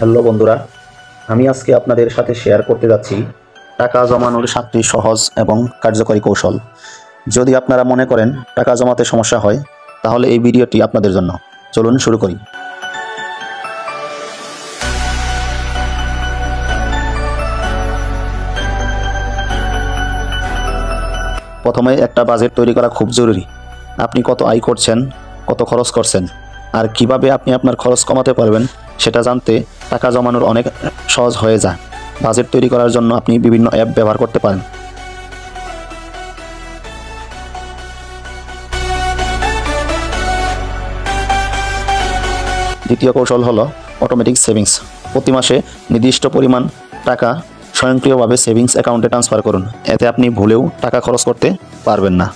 Hello বন্ধুরা, আমি আজকে আপনাদের সাথে শেয়ার করতে যাচ্ছি টাকা জমানোর 7টি সহজ এবং কার্যকরী কৌশল। যদি আপনারা মনে করেন টাকা জমাতে সমস্যা হয়, তাহলে এই ভিডিওটি আপনাদের জন্য। চলুন শুরু করি। প্রথমে একটা বাজেট তৈরি করা খুব জরুরি। আপনি কত আয় করছেন, কত খরচ করছেন, আর কিভাবে আপনি আপনার খরচ কমাতে পারবেন সেটা জানতে টাকা জমানোর অনেক সহজ হয়ে যায়। বাজেট তৈরি করার জন্য আপনি বিভিন্ন অ্যাপ ব্যবহার করতে পারেন। দ্বিতীয় কৌশল হলো অটোমেটিক সেভিংস। প্রতি মাসে নির্দিষ্ট পরিমাণ টাকা স্বয়ংক্রিয়ভাবে সেভিংস অ্যাকাউন্টে ট্রান্সফার করুন। এতে আপনি ভুলেও টাকা খরচ করতে পারবেন না।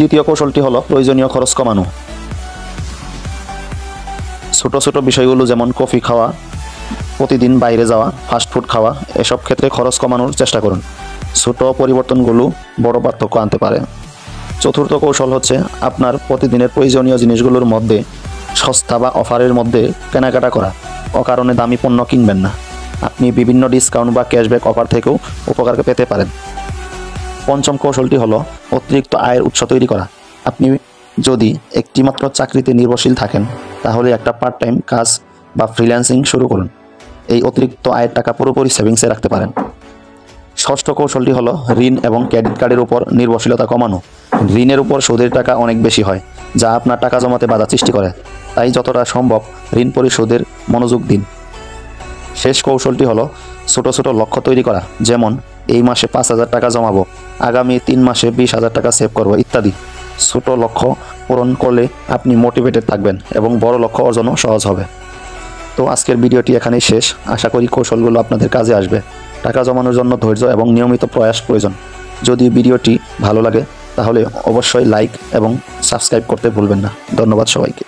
তৃতীয় কৌশলটি হলো প্রয়োজনীয় খরচ কমানো। ছোট ছোট বিষয়গুলো যেমন কফি খাওয়া, প্রতিদিন বাইরে যাওয়া, ফাস্টফুড খাওয়া, এসব ক্ষেত্রে খরচ কমানোর চেষ্টা করুন। ছোট পরিবর্তনগুলো বড় পার্থক্য আনতে পারে। চতুর্থ কৌশল হচ্ছে আপনার প্রতিদিনের প্রয়োজনীয় জিনিসগুলোর মধ্যে সস্তা বা অফারের মধ্যে কেনাকাটা করা। অকারণে দামি পণ্য কিনবেন না। আপনি বিভিন্ন ডিসকাউন্ট বা ক্যাশব্যাক অফার থেকেও উপকার পেতে পারেন। পঞ্চম কৌশলটি হলো অতিরিক্ত আয়ের উৎস তৈরি করা। আপনি যদি একটিমাত্র চাকরিতে নির্ভরশীল থাকেন, তাহলে একটা পার্ট টাইম কাজ বা ফ্রিল্যান্সিং শুরু করুন। এই অতিরিক্ত আয়ের টাকা পুরোপুরি সেভিংসে রাখতে পারেন। ষষ্ঠ কৌশলটি হলো ঋণ এবং ক্রেডিট কার্ডের উপর নির্ভরশীলতা কমানো। ঋণের উপর সুদের টাকা অনেক বেশি হয়, যা আপনার টাকা জমাতে বাধা সৃষ্টি করে। তাই যতটা সম্ভব ঋণ পরিশোধের মনোযোগ দিন। শেষ কৌশলটি হলো ছোট ছোট লক্ষ্য তৈরি করা, যেমন এই মাসে 5,000 টাকা জমাবো, আগামী 3 মাসে 20,000 টাকা সেভ করবো ইত্যাদি। ছোট লক্ষ্য পূরণ করলে আপনি মোটিভেটেড থাকবেন এবং বড় লক্ষ্য অর্জনও সহজ হবে। তো আজকের ভিডিওটি এখানেই শেষ। আশা করি কৌশলগুলো আপনাদের কাজে আসবে। টাকা জমানোর জন্য ধৈর্য এবং নিয়মিত প্রয়াস প্রয়োজন। যদি ভিডিওটি ভালো লাগে তাহলে অবশ্যই লাইক এবং সাবস্ক্রাইব করতে ভুলবেন না। ধন্যবাদ সবাইকে।